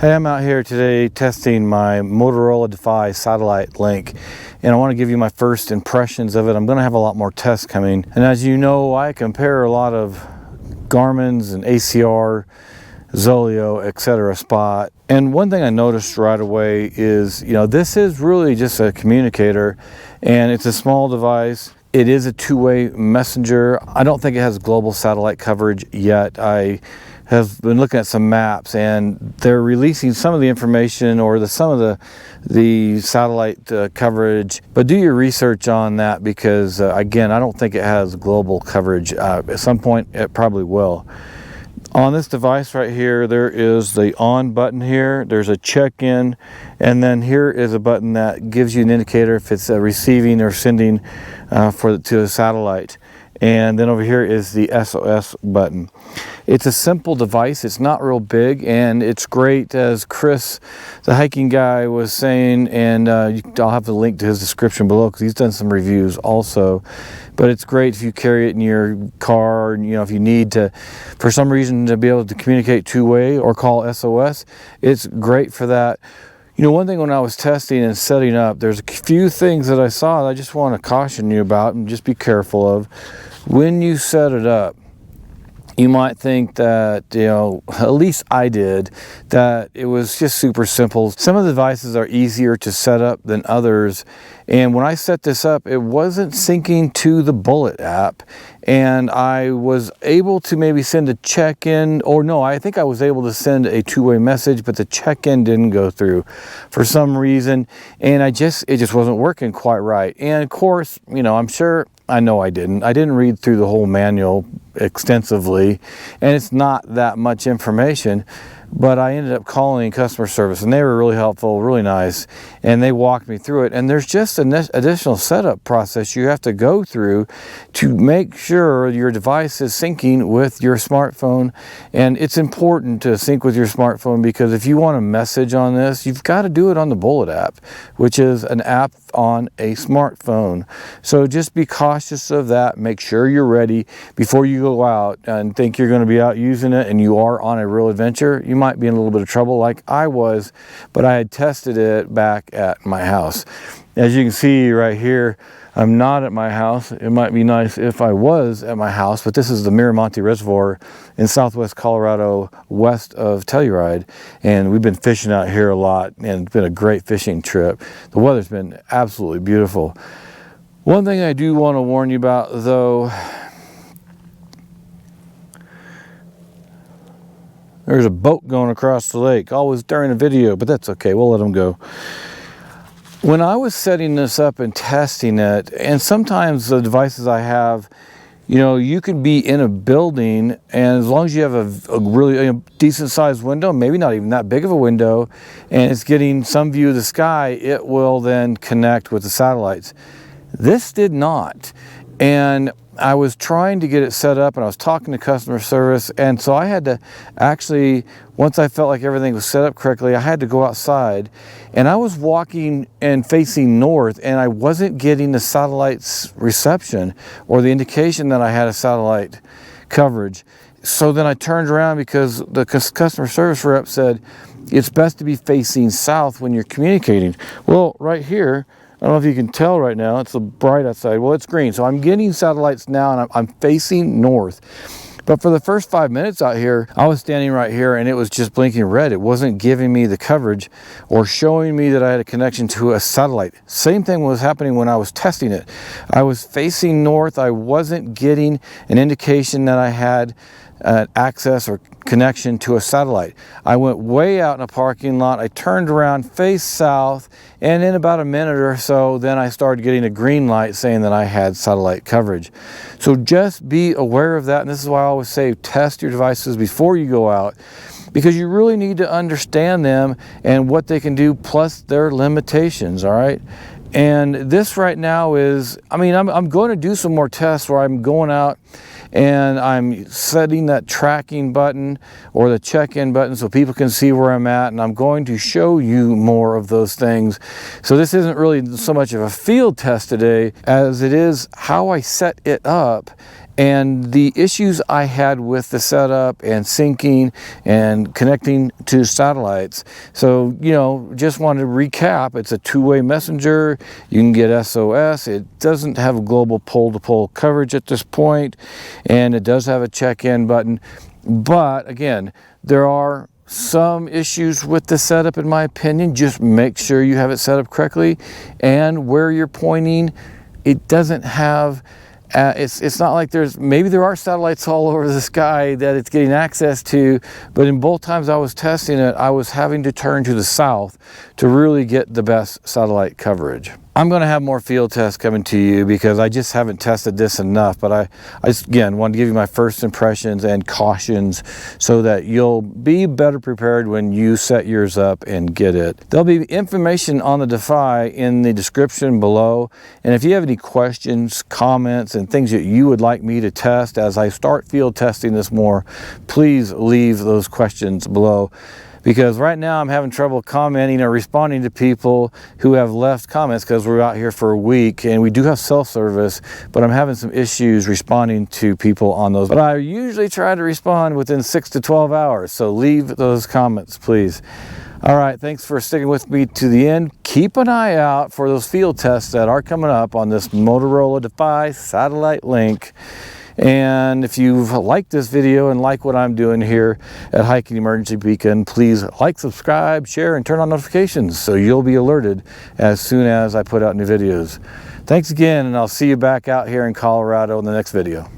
Hey, I'm out here today testing my Motorola Defy Satellite Link, and I want to give you my first impressions of it. I'm going to have a lot more tests coming, and as you know, I compare a lot of Garmin's and ACR, Zoleo, etc. Spot. And one thing I noticed right away is, this is really just a communicator, and it's a small device. It is a two-way messenger. I don't think it has global satellite coverage yet. I have been looking at some maps, and they're releasing some of the information or some of the satellite coverage, but do your research on that because again, I don't think it has global coverage. At some point it probably will. On this device right here, there is the on button here, there's a check-in, and then here is a button that gives you an indicator if it's receiving or sending to a satellite. And then over here is the SOS button. It's a simple device, it's not real big, and it's great, as Chris, the hiking guy, was saying, and I'll have the link to his description below because he's done some reviews also. But it's great if you carry it in your car, if you need to, for some reason, to be able to communicate two-way or call SOS. It's great for that. One thing when I was testing and setting up, there's a few things that I saw that I just want to caution you about and just be careful of. When you set it up, you might think that, at least I did, that it was just super simple. Some of the devices are easier to set up than others. And when I set this up, it wasn't syncing to the Bullet app. And I was able to maybe send a check-in, or no, I think I was able to send a two-way message, but the check-in didn't go through for some reason. And it just wasn't working quite right. And of course, I know I didn't read through the whole manual extensively, and it's not that much information, but I ended up calling customer service, and they were really helpful, really nice, and they walked me through it. And there's just an additional setup process you have to go through to make sure your device is syncing with your smartphone. And it's important to sync with your smartphone because if you want a message on this, you've got to do it on the Bullet app, which is an app on a smartphone. So just be cautious of that. Make sure you're ready before you go out and think you're going to be out using it and you are on a real adventure. You might be in a little bit of trouble like I was, but I had tested it back at my house. As you can see right here, I'm not at my house. It might be nice if I was at my house, but this is the Miramonte Reservoir in southwest Colorado, west of Telluride, and we've been fishing out here a lot, and it's been a great fishing trip. The weather's been absolutely beautiful. One thing I do want to warn you about, though, there's a boat going across the lake, always during a video, but that's okay, we'll let them go. When I was setting this up and testing it, and sometimes the devices I have, you could be in a building, and as long as you have a really decent sized window, maybe not even that big of a window, and it's getting some view of the sky, it will then connect with the satellites. This did not. And I was trying to get it set up, and I was talking to customer service, and so I had to actually, once I felt like everything was set up correctly, I had to go outside, and I was walking and facing north, and I wasn't getting the satellite's reception or the indication that I had a satellite coverage. So then I turned around because the customer service rep said, it's best to be facing south when you're communicating. Well, right here, I don't know if you can tell right now, it's bright outside. Well, it's green, so I'm getting satellites now, and I'm facing north. But for the first 5 minutes out here, I was standing right here, and it was just blinking red. It wasn't giving me the coverage or showing me that I had a connection to a satellite. Same thing was happening when I was testing it. I was facing north. I wasn't getting an indication that I had access or connection to a satellite. I went way out in a parking lot. I turned around, faced south, and in about a minute or so, then I started getting a green light saying that I had satellite coverage. So just be aware of that, and this is why I always say test your devices before you go out, because you really need to understand them and what they can do, plus their limitations, all right? And this right now is, I'm going to do some more tests where I'm going out and I'm setting that tracking button or the check-in button so people can see where I'm at, and I'm going to show you more of those things. So this isn't really so much of a field test today as it is how I set it up and the issues I had with the setup and syncing and connecting to satellites. So, you know, just wanted to recap. It's a two-way messenger. You can get SOS. It doesn't have global pole-to-pole coverage at this point, and it does have a check-in button. But again, there are some issues with the setup, in my opinion. Just make sure you have it set up correctly, and where you're pointing, it doesn't have it's not like maybe there are satellites all over the sky that it's getting access to, but in both times I was testing it, I was having to turn to the south to really get the best satellite coverage. I'm going to have more field tests coming to you because I just haven't tested this enough, but I just, again, want to give you my first impressions and cautions so that you'll be better prepared when you set yours up and get it. There'll be information on the Defy in the description below, and if you have any questions, comments, and things that you would like me to test as I start field testing this more, please leave those questions below. Because right now I'm having trouble commenting or responding to people who have left comments because we're out here for a week and we do have self-service, but I'm having some issues responding to people on those. But I usually try to respond within 6 to 12 hours, so leave those comments, please. All right, thanks for sticking with me to the end. Keep an eye out for those field tests that are coming up on this Motorola Defy Satellite Link. And if you've liked this video and like what I'm doing here at Hiking Emergency Beacon, please like, subscribe, share, and turn on notifications so you'll be alerted as soon as I put out new videos. Thanks again, and I'll see you back out here in Colorado in the next video.